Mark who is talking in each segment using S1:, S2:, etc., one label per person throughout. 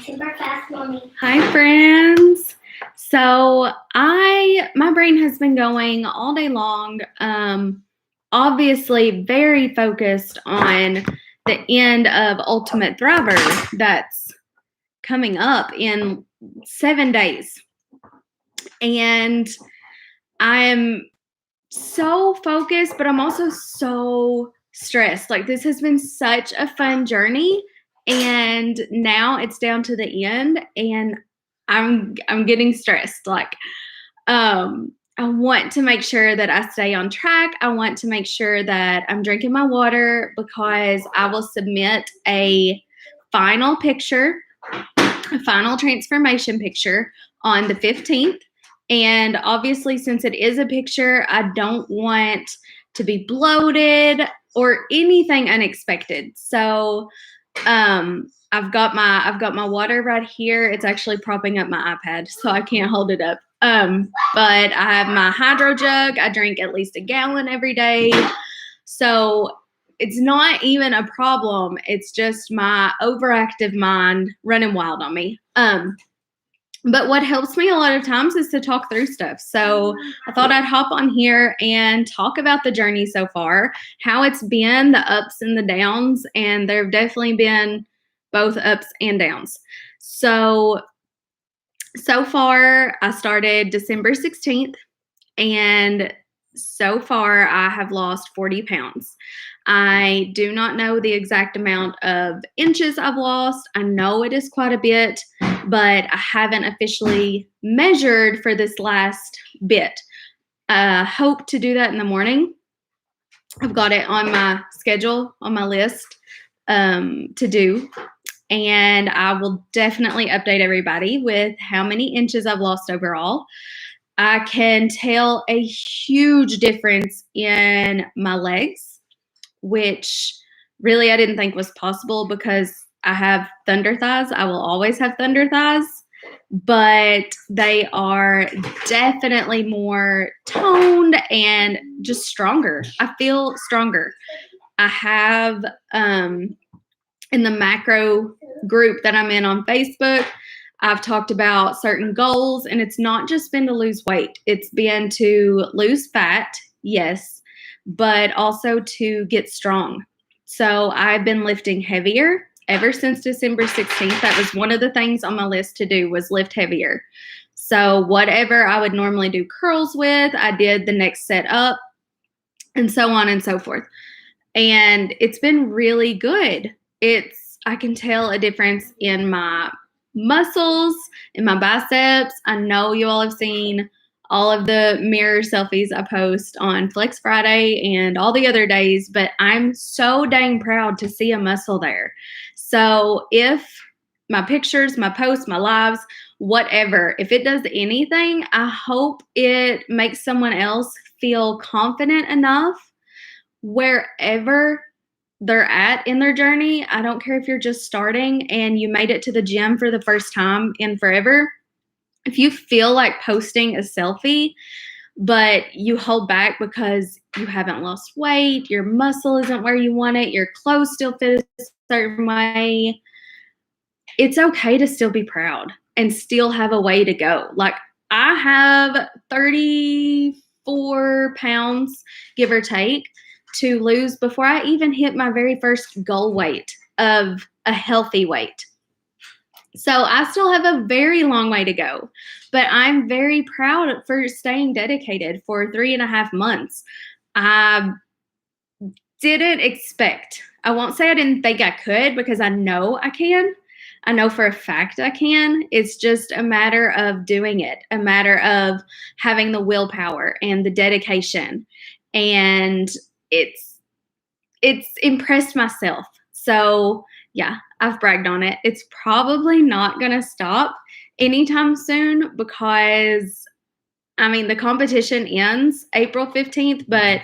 S1: Super fast, mommy.
S2: Hi, friends. So my brain has been going all day long. Obviously very focused on the end of Ultimate Thriver that's coming up in 7 days. And I'm so focused, but I'm also so stressed. Like, this has been such a fun journey, and now it's down to the end, and I'm getting stressed. Like, I want to make sure that I stay on track. I want to make sure that I'm drinking my water, because I will submit a final picture, a final transformation picture on the 15th. And obviously, since it is a picture, I don't want to be bloated or anything unexpected. So I've got my water right here. It's actually propping up my iPad, so I can't hold it up. But I have my hydro jug. I drink at least a gallon every day. So it's not even a problem. It's just my overactive mind running wild on me. But what helps me a lot of times is to talk through stuff. So I thought I'd hop on here and talk about the journey so far, how it's been, the ups and the downs, and there have definitely been both ups and downs. So far, I started December 16th, and so far I have lost 40 pounds. I do not know the exact amount of inches I've lost. I know it is quite a bit, but I haven't officially measured for this last bit. Hope to do that in the morning. I've got it on my schedule, on my list to do. And I will definitely update everybody with how many inches I've lost overall. I can tell a huge difference in my legs, which really I didn't think was possible, because I have thunder thighs. I will always have thunder thighs, but they are definitely more toned and just stronger. I feel stronger. I have in the macro group that I'm in on Facebook, I've talked about certain goals, and it's not just been to lose weight. It's been to lose fat, yes, but also to get strong. So I've been lifting heavier ever since December 16th. That was one of the things on my list to do, was lift heavier. So whatever I would normally do curls with, I did the next set up, and so on and so forth. And it's been really good. I can tell a difference in my muscles, in my biceps. I know you all have seen all of the mirror selfies I post on Flex Friday and all the other days, but I'm so dang proud to see a muscle there. So if my pictures, my posts, my lives, whatever, if it does anything, I hope it makes someone else feel confident enough wherever they're at in their journey. I don't care if you're just starting and you made it to the gym for the first time in forever. If you feel like posting a selfie, but you hold back because you haven't lost weight, your muscle isn't where you want it, your clothes still fit a certain way, it's okay to still be proud and still have a way to go. Like, I have 34 pounds, give or take, to lose before I even hit my very first goal weight of a healthy weight. So I still have a very long way to go, but I'm very proud for staying dedicated for 3.5 months. I didn't expect, I won't say I didn't think I could, because I know I can. I know for a fact I can. It's just a matter of doing it, a matter of having the willpower and the dedication. And it's impressed myself. So yeah, I've bragged on it. It's probably not going to stop anytime soon, because the competition ends April 15th, but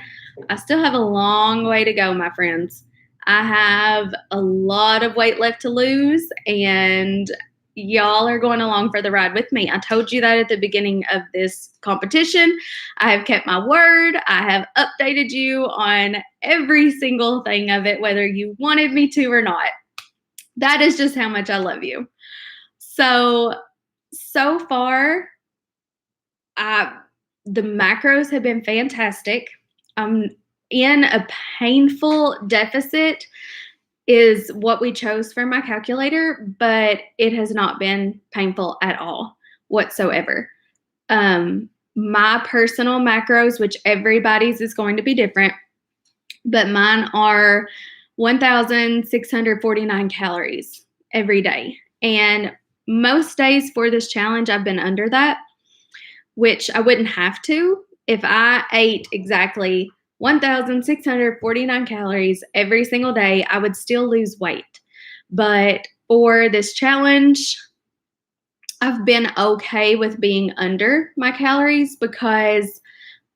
S2: I still have a long way to go, my friends. I have a lot of weight left to lose, and y'all are going along for the ride with me. I told you that at the beginning of this competition. I have kept my word. I have updated you on every single thing of it, whether you wanted me to or not. That is just how much I love you. So far, the macros have been fantastic. I'm in a painful deficit is what we chose for my calculator, but it has not been painful at all whatsoever. My personal macros, which everybody's is going to be different, but mine are 1,649 calories every day. And most days for this challenge, I've been under that, which I wouldn't have to. If I ate exactly 1,649 calories every single day, I would still lose weight. But for this challenge, I've been okay with being under my calories because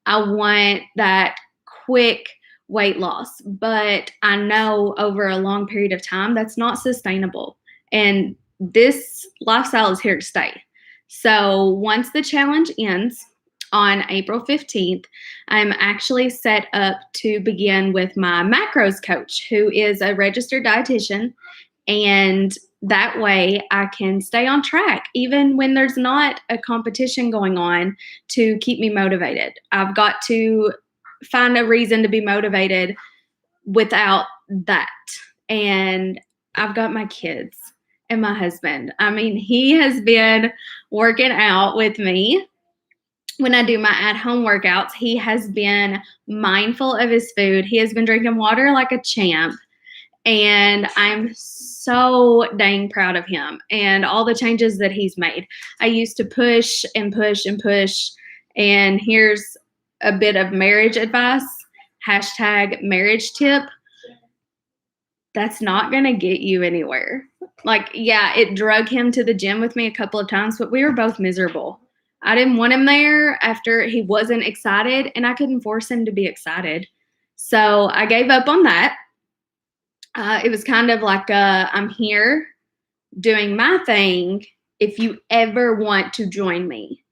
S2: I want that quick weight loss. But I know over a long period of time, that's not sustainable. And this lifestyle is here to stay. So once the challenge ends on April 15th, I'm actually set up to begin with my macros coach, who is a registered dietitian. And that way I can stay on track, even when there's not a competition going on, to keep me motivated. I've got to find a reason to be motivated without that. And I've got my kids and my husband. I mean, he has been working out with me. When I do my at-home workouts, he has been mindful of his food. He has been drinking water like a champ. And I'm so dang proud of him and all the changes that he's made. I used to push and push and push. And here's a bit of marriage advice, #marriage tip. That's not going to get you anywhere. Like, yeah, it drug him to the gym with me a couple of times, but we were both miserable. I didn't want him there after he wasn't excited, and I couldn't force him to be excited. So I gave up on that. It was kind of like I'm here doing my thing if you ever want to join me.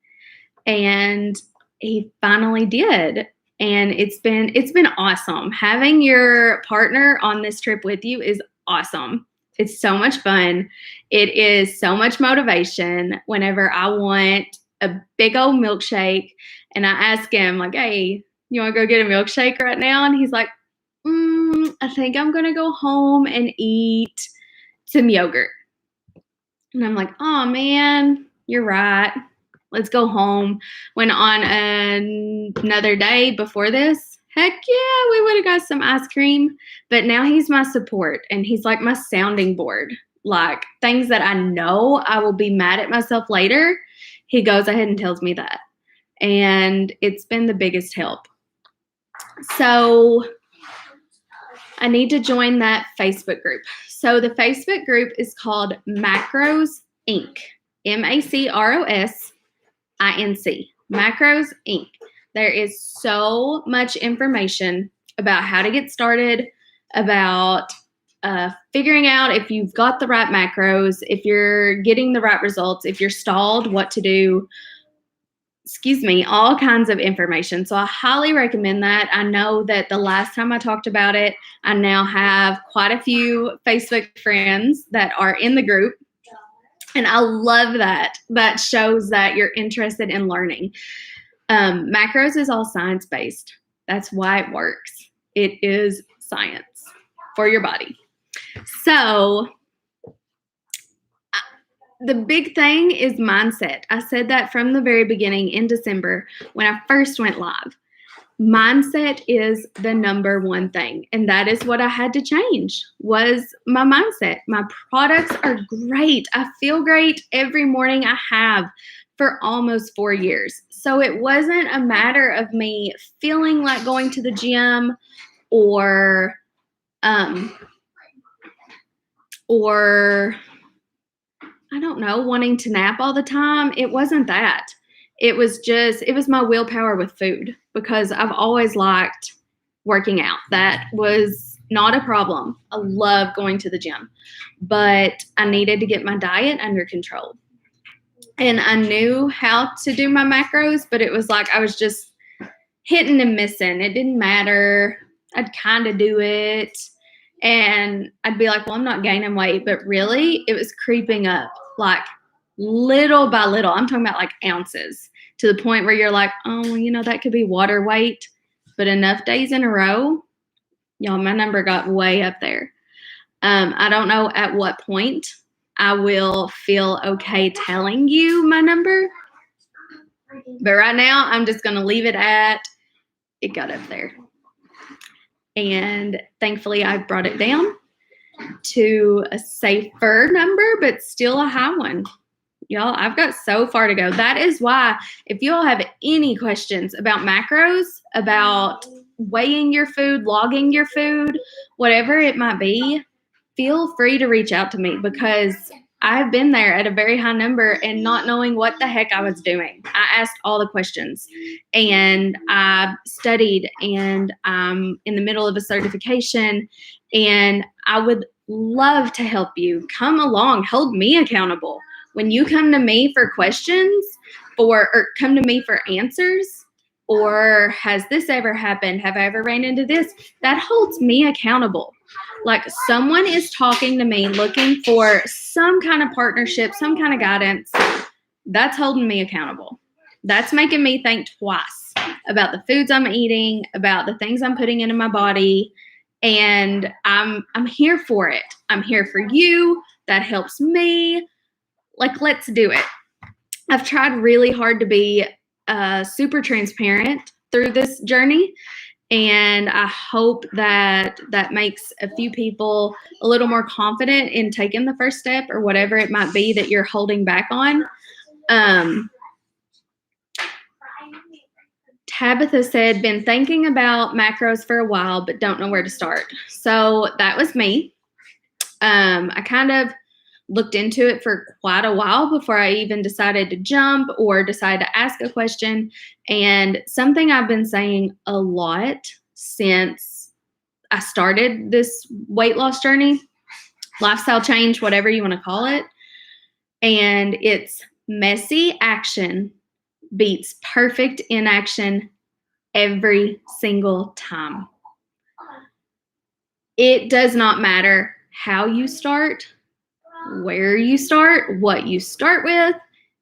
S2: And he finally did. And it's been awesome. Having your partner on this trip with you is awesome. It's so much fun. It is so much motivation whenever I want a big old milkshake and I ask him like, hey, you want to go get a milkshake right now? And he's like, I think I'm going to go home and eat some yogurt. And I'm like, oh man, you're right. Let's go home. When on another day before this, heck yeah, we would have got some ice cream. But now he's my support and he's like my sounding board. Like things that I know I will be mad at myself later, he goes ahead and tells me that. And it's been the biggest help. So I need to join that Facebook group. So the Facebook group is called Macros Inc. MacroSinc. Macros Inc. There is so much information about how to get started, about figuring out if you've got the right macros, if you're getting the right results, if you're stalled, what to do. All kinds of information. So I highly recommend that. I know that the last time I talked about it, I now have quite a few Facebook friends that are in the group. And I love that. That shows that you're interested in learning. Macros is all science-based. That's why it works. It is science for your body. So the big thing is mindset. I said that from the very beginning in December when I first went live. Mindset is the number one thing. And that is what I had to change was my mindset. My products are great. I feel great every morning. I have for almost 4 years. So it wasn't a matter of me feeling like going to the gym or I don't know, wanting to nap all the time. It wasn't that. It was my willpower with food because I've always liked working out. That was not a problem. I love going to the gym, but I needed to get my diet under control. And I knew how to do my macros, but it was like I was just hitting and missing. It didn't matter. I'd kind of do it. And I'd be like, well, I'm not gaining weight. But really, it was creeping up. Like little by little. I'm talking about like ounces, to the point where you're like, oh, that could be water weight. But enough days in a row, y'all, my number got way up there. I don't know at what point I will feel okay telling you my number. But right now, I'm just going to leave it at it got up there. And thankfully, I've brought it down to a safer number, but still a high one. Y'all, I've got so far to go. That is why, if you all have any questions about macros, about weighing your food, logging your food, whatever it might be, feel free to reach out to me, because I've been there at a very high number and not knowing what the heck I was doing. I asked all the questions, and I studied, and I'm in the middle of a certification, and I would love to help you. Come along, hold me accountable. When you come to me for questions or come to me for answers, or has this ever happened? Have I ever ran into this? That holds me accountable. Like, someone is talking to me looking for some kind of partnership, some kind of guidance. That's holding me accountable. That's making me think twice about the foods I'm eating, about the things I'm putting into my body. And I'm here for it. I'm here for you. That helps me. Like, let's do it. I've tried really hard to be super transparent through this journey. And I hope that makes a few people a little more confident in taking the first step, or whatever it might be that you're holding back on. Tabitha said, been thinking about macros for a while, but don't know where to start. So that was me. I kind of looked into it for quite a while before I even decided to jump or decide to ask a question. And something I've been saying a lot since I started this weight loss journey, lifestyle change, whatever you want to call it. And it's messy action beats perfect inaction every single time. It does not matter how you start, where you start, what you start with,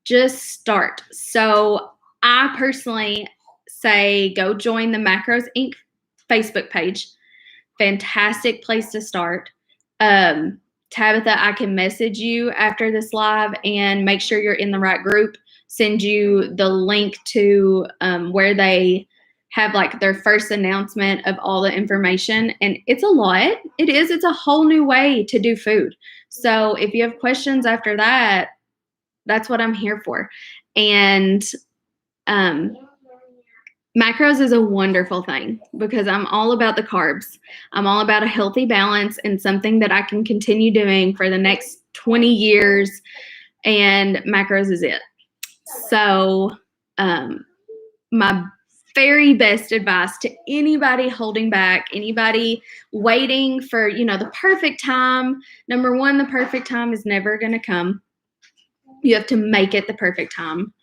S2: just start. So I personally say go join the Macros Inc. Facebook page. Fantastic place to start. Tabitha, I can message you after this live and make sure you're in the right group, send you the link to where they have like their first announcement of all the information. And it's a lot. It is. It's a whole new way to do food. So if you have questions after that, that's what I'm here for. And macros is a wonderful thing, because I'm all about the carbs. I'm all about a healthy balance and something that I can continue doing for the next 20 years. And macros is it. So my very best advice to anybody holding back, anybody waiting for, the perfect time. Number one, the perfect time is never going to come. You have to make it the perfect time.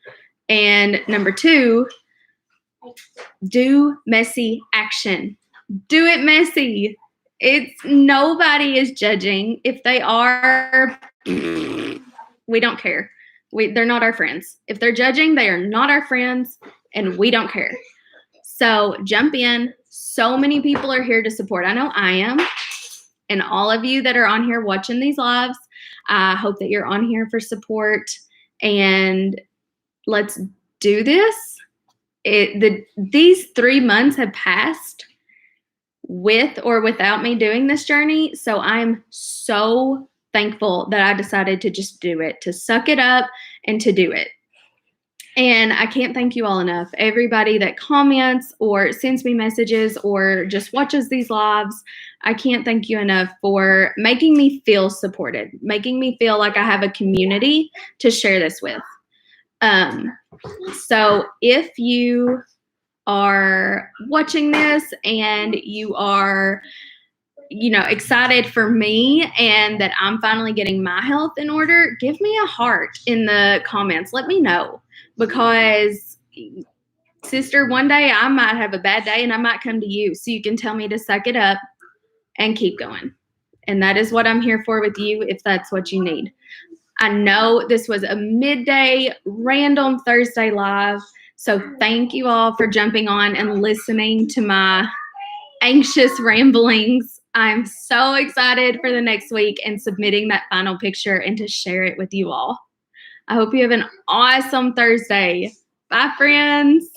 S2: And number two, do messy action. Do it messy. Nobody is judging. If they are, we don't care. They're not our friends. If they're judging, they are not our friends, and we don't care. So jump in. So many people are here to support. I know I am. And all of you that are on here watching these lives, I hope that you're on here for support. And let's do this. These 3 months have passed with or without me doing this journey. So I'm so thankful that I decided to just do it, to suck it up and to do it. And I can't thank you all enough. Everybody that comments or sends me messages or just watches these lives, I can't thank you enough for making me feel supported, making me feel like I have a community to share this with. So if you are watching this and you are, excited for me and that I'm finally getting my health in order, give me a heart in the comments. Let me know, because sister, one day I might have a bad day and I might come to you, so you can tell me to suck it up and keep going. And that is what I'm here for with you, if that's what you need. I know this was a midday random Thursday live. So thank you all for jumping on and listening to my anxious ramblings. I'm so excited for the next week and submitting that final picture and to share it with you all. I hope you have an awesome Thursday. Bye, friends.